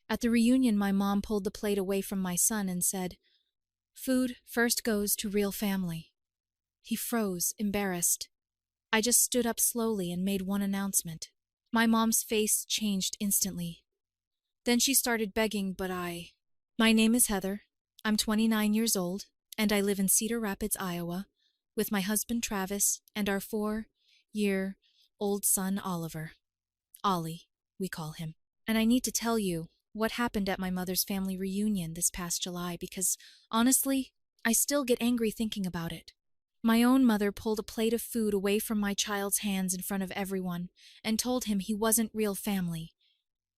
At the reunion, my mom pulled the plate away from my son and said, "Food first goes to real family." He froze, embarrassed. I just stood up slowly and made one announcement. My mom's face changed instantly. Then she started begging, but My name is Heather. I'm 29 years old, and I live in Cedar Rapids, Iowa, with my husband Travis and our 4-year-old son Oliver. Ollie, we call him. And I need to tell you what happened at my mother's family reunion this past July because, honestly, I still get angry thinking about it. My own mother pulled a plate of food away from my child's hands in front of everyone and told him he wasn't real family.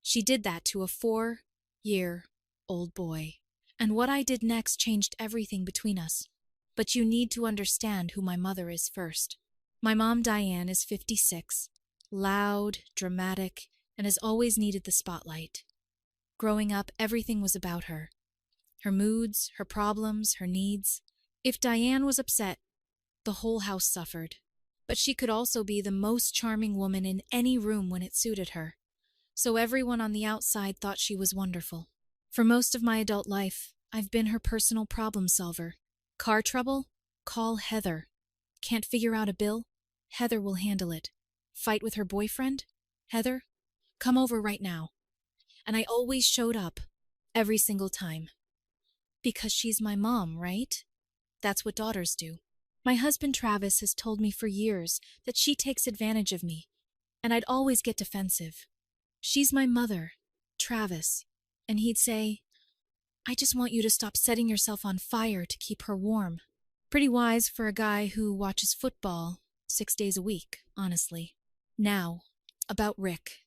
She did that to a 4-year-old boy. And what I did next changed everything between us. But you need to understand who my mother is first. My mom, Diane, is 56, loud, dramatic, and has always needed the spotlight. Growing up, everything was about her. Her moods, her problems, her needs. If Diane was upset, the whole house suffered. But she could also be the most charming woman in any room when it suited her. So everyone on the outside thought she was wonderful. For most of my adult life, I've been her personal problem solver. Car trouble? Call Heather. Can't figure out a bill? Heather will handle it. Fight with her boyfriend? Heather, come over right now. And I always showed up, every single time. Because she's my mom, right? That's what daughters do. My husband Travis has told me for years that she takes advantage of me, and I'd always get defensive. She's my mother, Travis, and he'd say, "I just want you to stop setting yourself on fire to keep her warm." Pretty wise for a guy who watches football 6 days a week, honestly. Now, about Rick.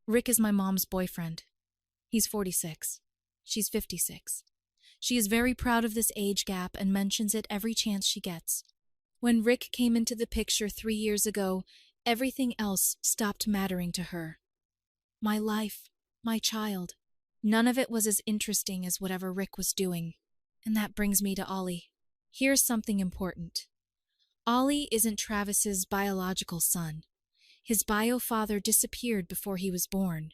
Rick is my mom's boyfriend. He's 46. She's 56. She is very proud of this age gap and mentions it every chance she gets. When Rick came into the picture 3 years ago, everything else stopped mattering to her. My life, my child. None of it was as interesting as whatever Rick was doing. And that brings me to Ollie. Here's something important. Ollie isn't Travis's biological son. His bio father disappeared before he was born.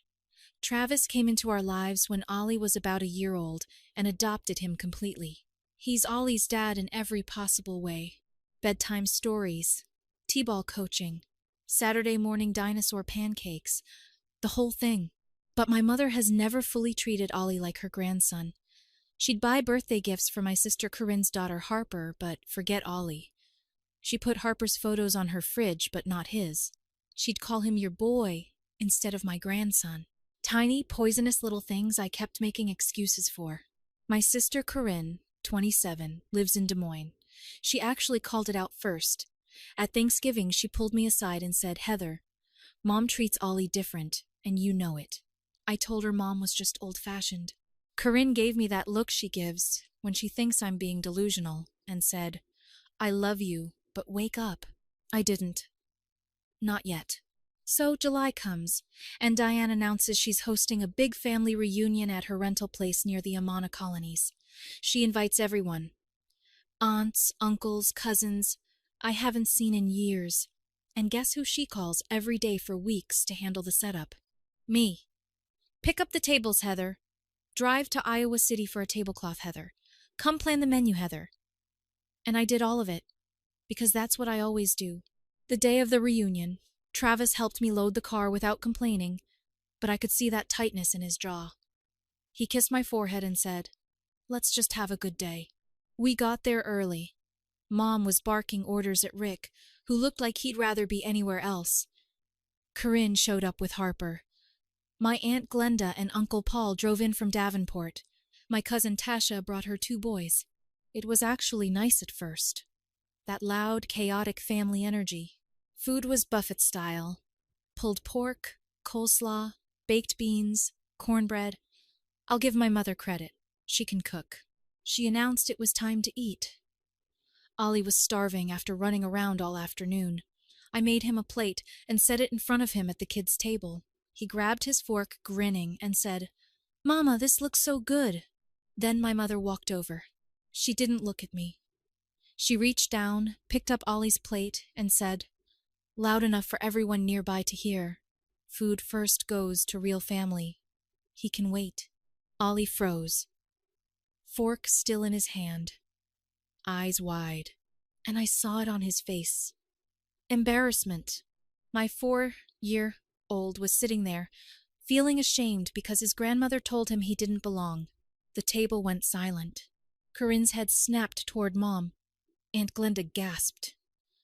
Travis came into our lives when Ollie was about a year old and adopted him completely. He's Ollie's dad in every possible way. Bedtime stories, t-ball coaching, Saturday morning dinosaur pancakes, the whole thing. But my mother has never fully treated Ollie like her grandson. She'd buy birthday gifts for my sister Corinne's daughter Harper, but forget Ollie. She put Harper's photos on her fridge, but not his. She'd call him your boy instead of my grandson. Tiny, poisonous little things I kept making excuses for. My sister Corinne, 27, lives in Des Moines. She actually called it out first. At Thanksgiving, she pulled me aside and said, "Heather, Mom treats Ollie different, and you know it." I told her Mom was just old-fashioned. Corinne gave me that look she gives when she thinks I'm being delusional and said, "I love you, but wake up." I didn't. Not yet. So July comes, and Diane announces she's hosting a big family reunion at her rental place near the Amana colonies. She invites everyone. Aunts, uncles, cousins, I haven't seen in years. And guess who she calls every day for weeks to handle the setup? Me. "Pick up the tables, Heather. Drive to Iowa City for a tablecloth, Heather. Come plan the menu, Heather." And I did all of it, because that's what I always do. The day of the reunion, Travis helped me load the car without complaining, but I could see that tightness in his jaw. He kissed my forehead and said, "Let's just have a good day." We got there early. Mom was barking orders at Rick, who looked like he'd rather be anywhere else. Corinne showed up with Harper. My Aunt Glenda and Uncle Paul drove in from Davenport. My cousin Tasha brought her 2 boys. It was actually nice at first. That loud, chaotic family energy. Food was buffet style. Pulled pork, coleslaw, baked beans, cornbread. I'll give my mother credit. She can cook. She announced it was time to eat. Ollie was starving after running around all afternoon. I made him a plate and set it in front of him at the kids' table. He grabbed his fork, grinning, and said, "Mama, this looks so good." Then my mother walked over. She didn't look at me. She reached down, picked up Ollie's plate, and said, loud enough for everyone nearby to hear, "Food first goes to real family. He can wait." Ollie froze, fork still in his hand, eyes wide, and I saw it on his face. Embarrassment. My 4-year-old was sitting there, feeling ashamed because his grandmother told him he didn't belong. The table went silent. Corinne's head snapped toward Mom. Aunt Glenda gasped.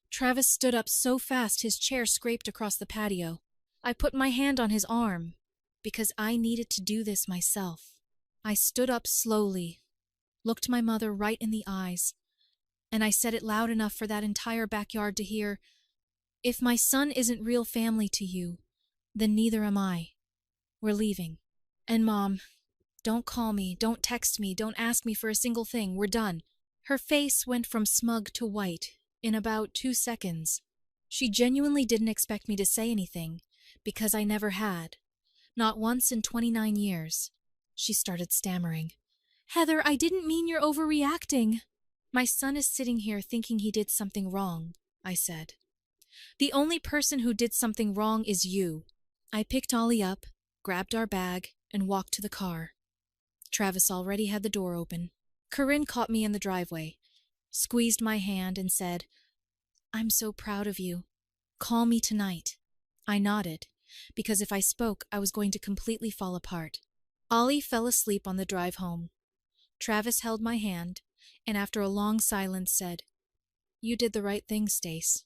Travis stood up so fast his chair scraped across the patio. I put my hand on his arm, because I needed to do this myself. I stood up slowly, looked my mother right in the eyes, and I said it loud enough for that entire backyard to hear, "If my son isn't real family to you, then neither am I. We're leaving. And Mom, don't call me, don't text me, don't ask me for a single thing, we're done." Her face went from smug to white in about 2 seconds. She genuinely didn't expect me to say anything, because I never had. Not once in 29 years. She started stammering. "Heather, I didn't mean you're overreacting." "My son is sitting here thinking he did something wrong," I said. "The only person who did something wrong is you." I picked Ollie up, grabbed our bag, and walked to the car. Travis already had the door open. Corinne caught me in the driveway, squeezed my hand, and said, "I'm so proud of you. Call me tonight." I nodded, because if I spoke, I was going to completely fall apart. Ollie fell asleep on the drive home. Travis held my hand, and after a long silence said, "You did the right thing, Stace."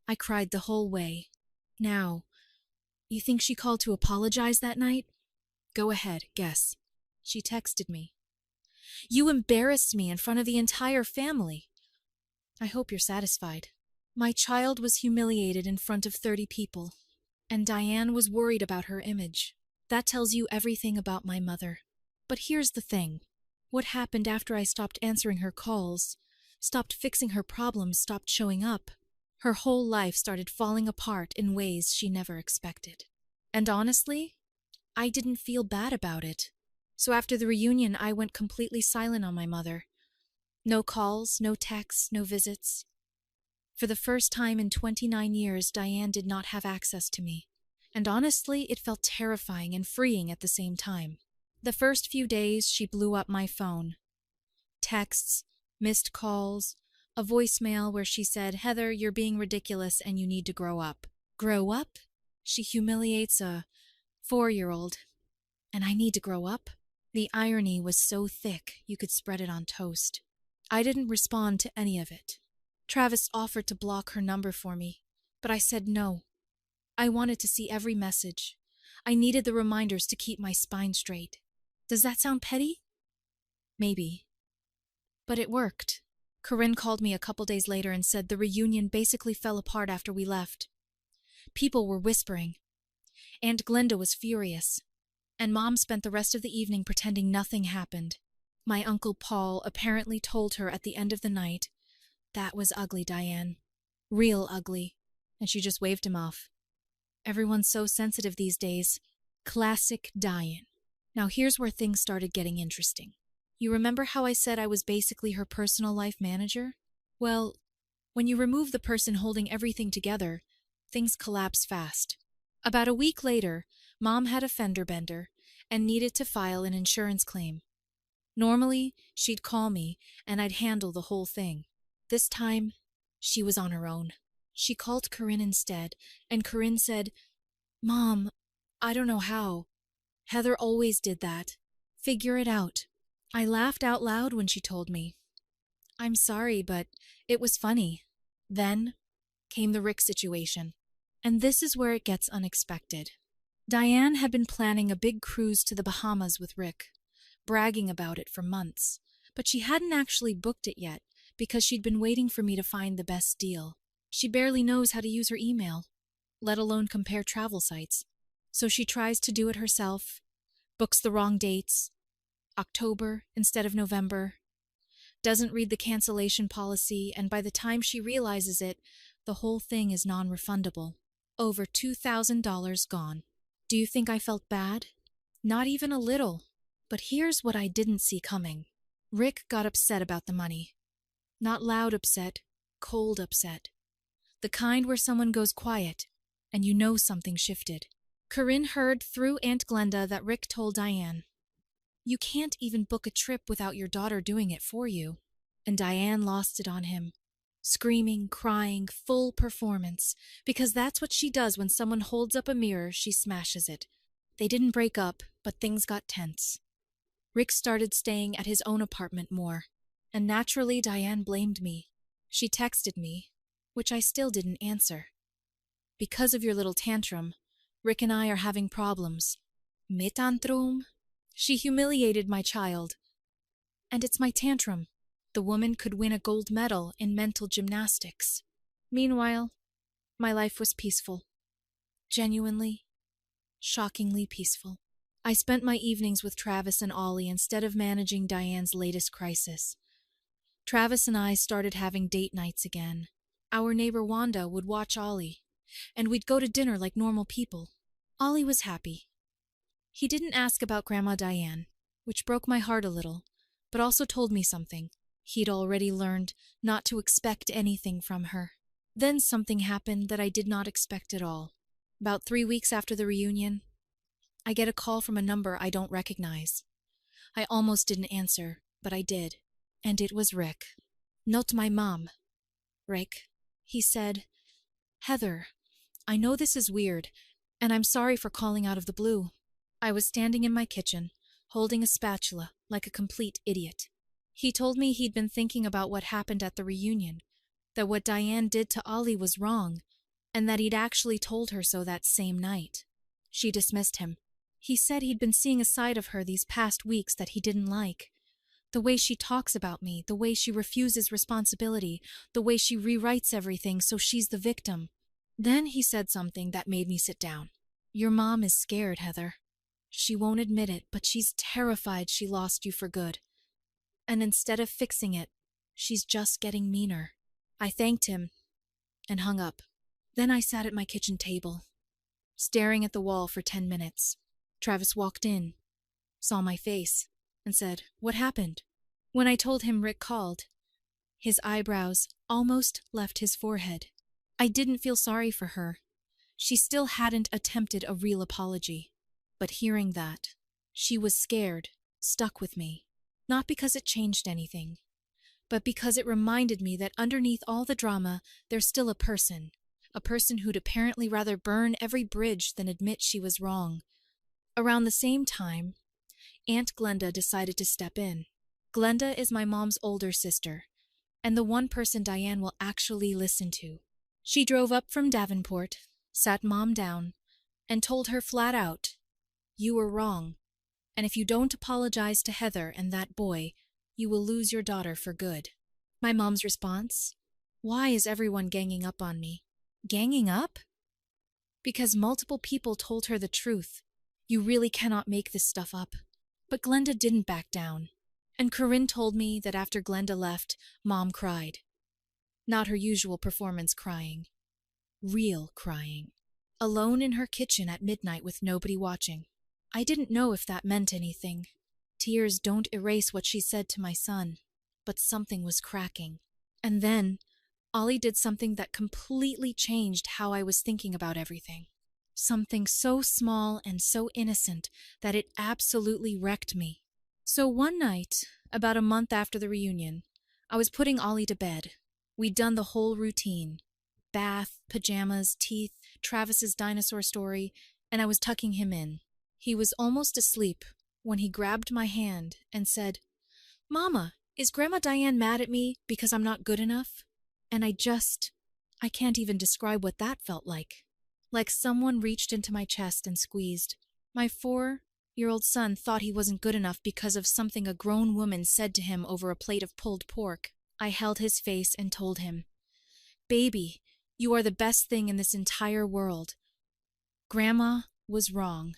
I cried the whole way. "Now, you think she called to apologize that night?" "Go ahead, guess." She texted me. "You embarrassed me in front of the entire family." "I hope you're satisfied." My child was humiliated in front of 30 people, and Diane was worried about her image. That tells you everything about my mother. But here's the thing. What happened after I stopped answering her calls, stopped fixing her problems, stopped showing up? Her whole life started falling apart in ways she never expected. And honestly, I didn't feel bad about it. So after the reunion, I went completely silent on my mother. No calls, no texts, no visits. For the first time in 29 years, Diane did not have access to me. And honestly, it felt terrifying and freeing at the same time. The first few days, she blew up my phone. Texts, missed calls, a voicemail where she said, "Heather, you're being ridiculous and you need to grow up." Grow up? She humiliates a 4-year-old. And I need to grow up? The irony was so thick you could spread it on toast. I didn't respond to any of it. Travis offered to block her number for me, but I said no. I wanted to see every message. I needed the reminders to keep my spine straight. Does that sound petty? Maybe. But it worked. Corinne called me a couple days later and said the reunion basically fell apart after we left. People were whispering. Aunt Glenda was furious. And Mom spent the rest of the evening pretending nothing happened. My Uncle Paul apparently told her at the end of the night, "That was ugly, Diane. Real ugly." And she just waved him off. Everyone's so sensitive these days. Classic Diane. Now here's where things started getting interesting. You remember how I said I was basically her personal life manager? Well, when you remove the person holding everything together, things collapse fast. About a week later, Mom had a fender bender and needed to file an insurance claim. Normally, she'd call me and I'd handle the whole thing. This time, she was on her own. She called Corinne instead, and Corinne said, "Mom, I don't know how. Heather always did that. Figure it out." I laughed out loud when she told me. "I'm sorry, but it was funny." Then came the Rick situation. And this is where it gets unexpected. Diane had been planning a big cruise to the Bahamas with Rick, bragging about it for months, but she hadn't actually booked it yet because she'd been waiting for me to find the best deal. She barely knows how to use her email, let alone compare travel sites. So she tries to do it herself, books the wrong dates, October instead of November, doesn't read the cancellation policy, and by the time she realizes it, the whole thing is non-refundable. Over $2,000 gone. Do you think I felt bad? Not even a little. But here's what I didn't see coming. Rick got upset about the money. Not loud upset, cold upset. The kind where someone goes quiet, and you know something shifted. Corinne heard through Aunt Glenda that Rick told Diane, You can't even book a trip without your daughter doing it for you. And Diane lost it on him. Screaming, crying, full performance, because that's what she does when someone holds up a mirror, she smashes it. They didn't break up, but things got tense. Rick started staying at his own apartment more, and naturally Diane blamed me. She texted me, which I still didn't answer. Because of your little tantrum, Rick and I are having problems. Me tantrum? She humiliated my child. And it's my tantrum. The woman could win a gold medal in mental gymnastics. Meanwhile, my life was peaceful. Genuinely, shockingly peaceful. I spent my evenings with Travis and Ollie instead of managing Diane's latest crisis. Travis and I started having date nights again. Our neighbor Wanda would watch Ollie, and we'd go to dinner like normal people. Ollie was happy. He didn't ask about Grandma Diane, which broke my heart a little, but also told me something. He'd already learned not to expect anything from her. Then something happened that I did not expect at all. About 3 weeks after the reunion, I get a call from a number I don't recognize. I almost didn't answer, but I did, and it was Rick. Not my mom. Rick, he said, "Heather, I know this is weird, and I'm sorry for calling out of the blue." I was standing in my kitchen, holding a spatula like a complete idiot. He told me he'd been thinking about what happened at the reunion, that what Diane did to Ollie was wrong, and that he'd actually told her so that same night. She dismissed him. He said he'd been seeing a side of her these past weeks that he didn't like. The way she talks about me, the way she refuses responsibility, the way she rewrites everything so she's the victim. Then he said something that made me sit down. "Your mom is scared, Heather. She won't admit it, but she's terrified she lost you for good. And instead of fixing it, she's just getting meaner." I thanked him and hung up. Then I sat at my kitchen table, staring at the wall for 10 minutes. Travis walked in, saw my face, and said, "What happened?" When I told him Rick called, his eyebrows almost left his forehead. I didn't feel sorry for her. She still hadn't attempted a real apology. But hearing that, she was scared, stuck with me. Not because it changed anything, but because it reminded me that underneath all the drama, there's still a person who'd apparently rather burn every bridge than admit she was wrong. Around the same time, Aunt Glenda decided to step in. Glenda is my mom's older sister, and the one person Diane will actually listen to. She drove up from Davenport, sat Mom down, and told her flat out, "You were wrong, and if you don't apologize to Heather and that boy, you will lose your daughter for good." My mom's response? Why is everyone ganging up on me? Ganging up? Because multiple people told her the truth. You really cannot make this stuff up. But Glenda didn't back down. And Corinne told me that after Glenda left, Mom cried. Not her usual performance crying. Real crying. Alone in her kitchen at midnight with nobody watching. I didn't know if that meant anything. Tears don't erase what she said to my son. But something was cracking. And then, Ollie did something that completely changed how I was thinking about everything. Something so small and so innocent that it absolutely wrecked me. So one night, about a month after the reunion, I was putting Ollie to bed. We'd done the whole routine. Bath, pajamas, teeth, Travis's dinosaur story, and I was tucking him in. He was almost asleep when he grabbed my hand and said, "Mama, is Grandma Diane mad at me because I'm not good enough?" And I can't even describe what that felt like. Like someone reached into my chest and squeezed. My 4-year-old son thought he wasn't good enough because of something a grown woman said to him over a plate of pulled pork. I held his face and told him, "Baby, you are the best thing in this entire world. Grandma was wrong.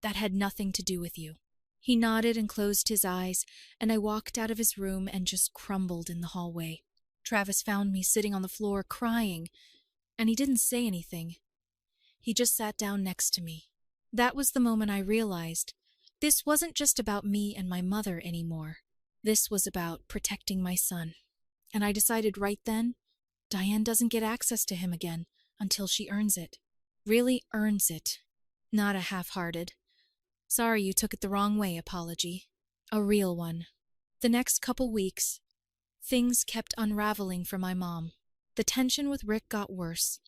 That had nothing to do with you." He nodded and closed his eyes, and I walked out of his room and just crumbled in the hallway. Travis found me sitting on the floor crying, and he didn't say anything. He just sat down next to me. That was the moment I realized this wasn't just about me and my mother anymore. This was about protecting my son. And I decided right then, Diane doesn't get access to him again until she earns it. Really earns it. Not a half-hearted, Sorry you took it the wrong way apology. A real one. The next couple weeks, things kept unraveling for my mom. The tension with Rick got worse.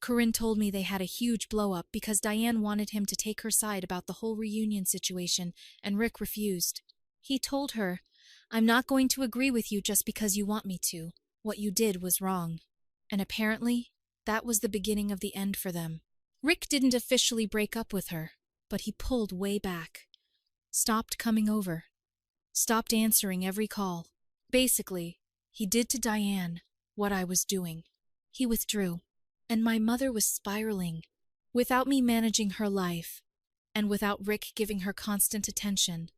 Corinne told me they had a huge blow-up because Diane wanted him to take her side about the whole reunion situation, and Rick refused. He told her, "I'm not going to agree with you just because you want me to. What you did was wrong." And apparently, that was the beginning of the end for them. Rick didn't officially break up with her, but he pulled way back. Stopped coming over. Stopped answering every call. Basically, he did to Diane what I was doing. He withdrew. And my mother was spiraling. Without me managing her life, and without Rick giving her constant attention,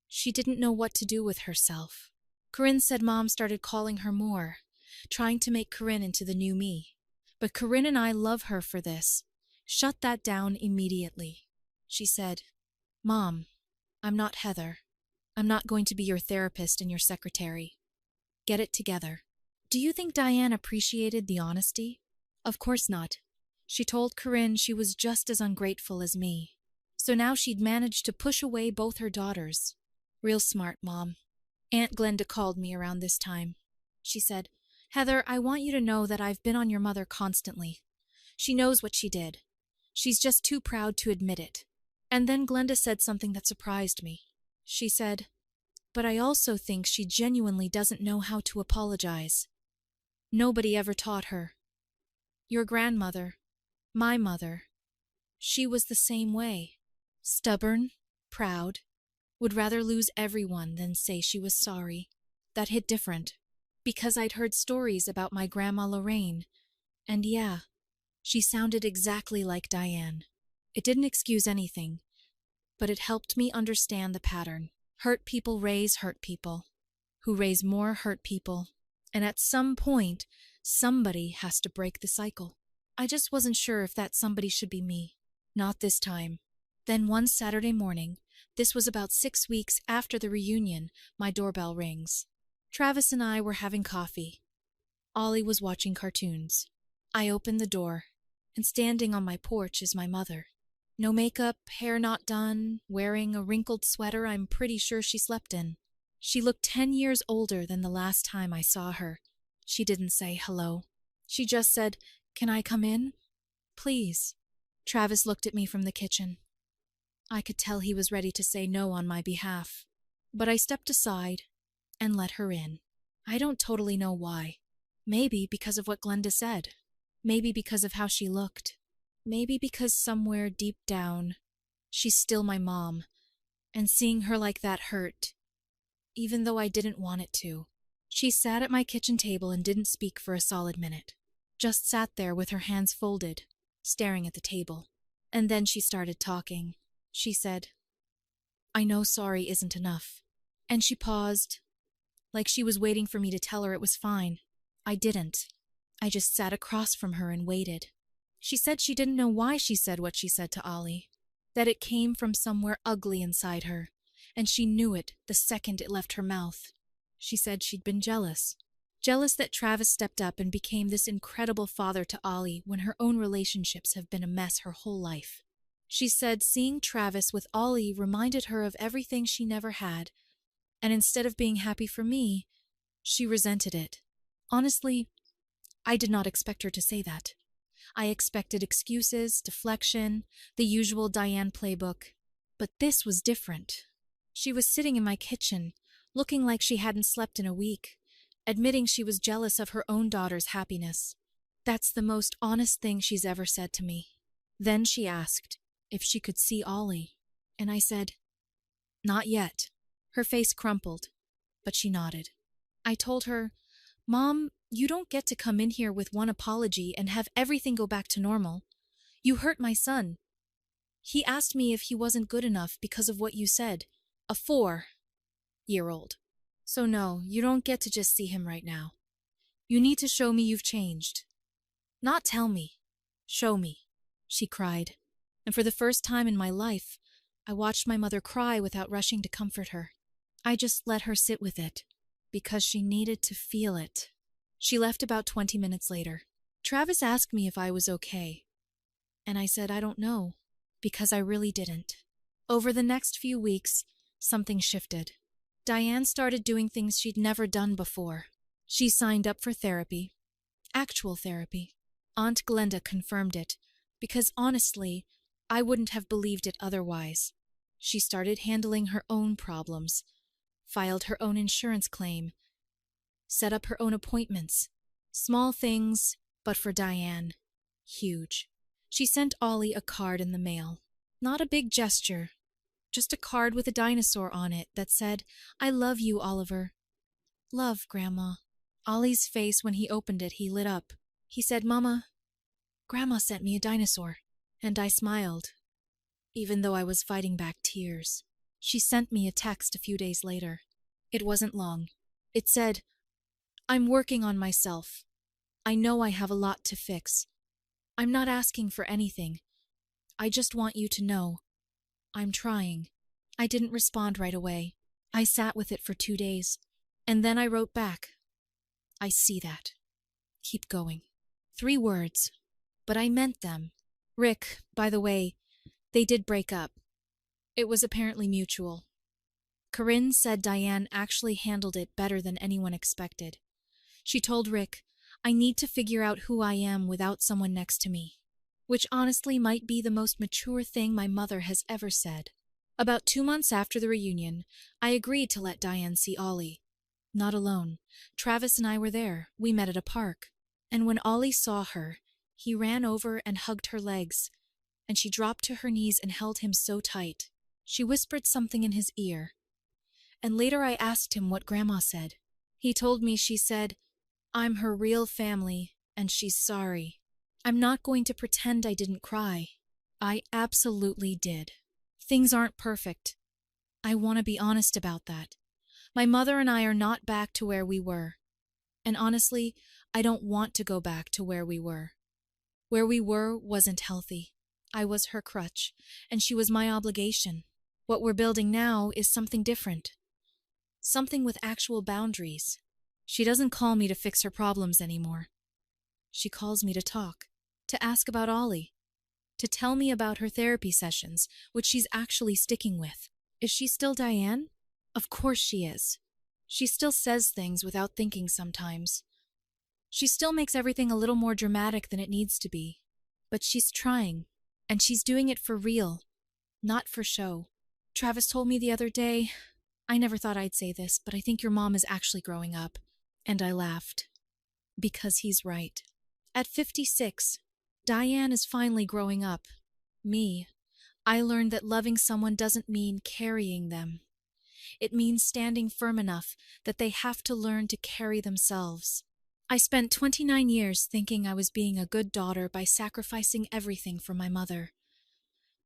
she didn't know what to do with herself. Corinne said Mom started calling her more, trying to make Corinne into the new me. But Corinne and I love her for this. Shut that down immediately. She said, "Mom, I'm not Heather. I'm not going to be your therapist and your secretary. Get it together." Do you think Diane appreciated the honesty? Of course not. She told Corinne she was just as ungrateful as me. So now she'd managed to push away both her daughters. Real smart, Mom. Aunt Glenda called me around this time. She said, "Heather, I want you to know that I've been on your mother constantly. She knows what she did. She's just too proud to admit it." And then Glenda said something that surprised me. She said, "But I also think she genuinely doesn't know how to apologize. Nobody ever taught her. Your grandmother, my mother, she was the same way. Stubborn, proud, would rather lose everyone than say she was sorry." That hit different, because I'd heard stories about my Grandma Lorraine, and yeah, she sounded exactly like Diane. It didn't excuse anything, but it helped me understand the pattern. Hurt people raise hurt people, who raise more hurt people, and at some point, somebody has to break the cycle. I just wasn't sure if that somebody should be me. Not this time. Then one Saturday morning, this was about 6 weeks after the reunion, my doorbell rings. Travis and I were having coffee. Ollie was watching cartoons. I opened the door, and standing on my porch is my mother. No makeup, hair not done, wearing a wrinkled sweater I'm pretty sure she slept in. She looked 10 years older than the last time I saw her. She didn't say hello. She just said, "Can I come in? Please." Travis looked at me from the kitchen. I could tell he was ready to say no on my behalf, but I stepped aside and let her in. I don't totally know why. Maybe because of what Glenda said. Maybe because of how she looked. Maybe because somewhere deep down, she's still my mom, and seeing her like that hurt, even though I didn't want it to. She sat at my kitchen table and didn't speak for a solid minute. Just sat there with her hands folded, staring at the table. And then she started talking. She said, "I know sorry isn't enough." And she paused, like she was waiting for me to tell her it was fine. I didn't. I just sat across from her and waited. She said she didn't know why she said what she said to Ollie, that it came from somewhere ugly inside her, and she knew it the second it left her mouth. She said she'd been jealous. Jealous that Travis stepped up and became this incredible father to Ollie when her own relationships have been a mess her whole life. She said seeing Travis with Ollie reminded her of everything she never had, and instead of being happy for me, she resented it. Honestly, I did not expect her to say that. I expected excuses, deflection, the usual Diane playbook. But this was different. She was sitting in my kitchen, looking like she hadn't slept in a week, admitting she was jealous of her own daughter's happiness. That's the most honest thing she's ever said to me. Then she asked if she could see Ollie, and I said, "Not yet." Her face crumpled, but she nodded. I told her, "Mom, you don't get to come in here with one apology and have everything go back to normal. You hurt my son. He asked me if he wasn't good enough because of what you said. A 4-year-old. So no, you don't get to just see him right now. You need to show me you've changed. Not tell me. Show me," she cried. And for the first time in my life, I watched my mother cry without rushing to comfort her. I just let her sit with it, because she needed to feel it. She left about 20 minutes later. Travis asked me if I was okay, and I said I don't know, because I really didn't. Over the next few weeks, something shifted. Diane started doing things she'd never done before. She signed up for therapy, actual therapy. Aunt Glenda confirmed it, because honestly, I wouldn't have believed it otherwise. She started handling her own problems, filed her own insurance claim, set up her own appointments. Small things, but for Diane, huge. She sent Ollie a card in the mail. Not a big gesture, just a card with a dinosaur on it that said, "I love you, Oliver." "Love, Grandma." Ollie's face when he opened it, he lit up. He said, "Mama, Grandma sent me a dinosaur." And I smiled, even though I was fighting back tears. She sent me a text a few days later. It wasn't long. It said, "I'm working on myself. I know I have a lot to fix. I'm not asking for anything. I just want you to know. I'm trying." I didn't respond right away. I sat with it for 2 days. And then I wrote back, "I see that. Keep going." 3 words, but I meant them. Rick, by the way, they did break up. It was apparently mutual. Corinne said Diane actually handled it better than anyone expected. She told Rick, "I need to figure out who I am without someone next to me," which honestly might be the most mature thing my mother has ever said. About 2 months after the reunion, I agreed to let Diane see Ollie. Not alone. Travis and I were there. We met at a park. And when Ollie saw her, he ran over and hugged her legs, and she dropped to her knees and held him so tight. She whispered something in his ear. And later I asked him what Grandma said. He told me she said, "I'm her real family, and she's sorry." I'm not going to pretend I didn't cry. I absolutely did. Things aren't perfect. I want to be honest about that. My mother and I are not back to where we were. And honestly, I don't want to go back to where we were. Where we were wasn't healthy. I was her crutch, and she was my obligation. What we're building now is something different. Something with actual boundaries. She doesn't call me to fix her problems anymore. She calls me to talk, to ask about Ollie, to tell me about her therapy sessions, which she's actually sticking with. Is she still Diane? Of course she is. She still says things without thinking sometimes. She still makes everything a little more dramatic than it needs to be. But she's trying, and she's doing it for real, not for show. Travis told me the other day, "I never thought I'd say this, but I think your mom is actually growing up." And I laughed. Because he's right. At 56, Diane is finally growing up. Me, I learned that loving someone doesn't mean carrying them. It means standing firm enough that they have to learn to carry themselves. I spent 29 years thinking I was being a good daughter by sacrificing everything for my mother.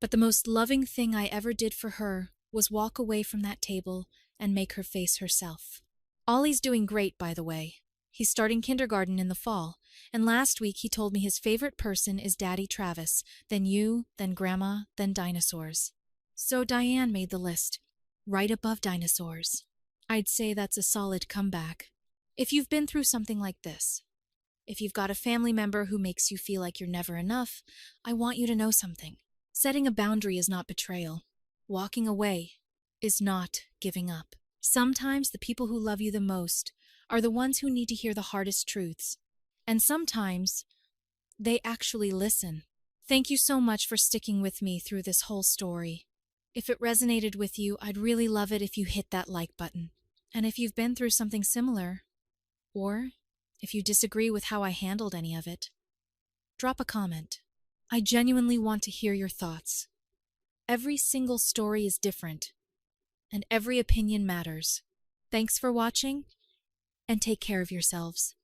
But the most loving thing I ever did for her was walk away from that table and make her face herself. Ollie's doing great, by the way. He's starting kindergarten in the fall, and last week he told me his favorite person is Daddy Travis, then you, then Grandma, then dinosaurs. So Diane made the list, right above dinosaurs. I'd say that's a solid comeback. If you've been through something like this, if you've got a family member who makes you feel like you're never enough, I want you to know something. Setting a boundary is not betrayal. Walking away is not giving up. Sometimes the people who love you the most are the ones who need to hear the hardest truths. And sometimes they actually listen. Thank you so much for sticking with me through this whole story. If it resonated with you, I'd really love it if you hit that like button. And if you've been through something similar, or if you disagree with how I handled any of it, drop a comment. I genuinely want to hear your thoughts. Every single story is different, and every opinion matters. Thanks for watching, and take care of yourselves.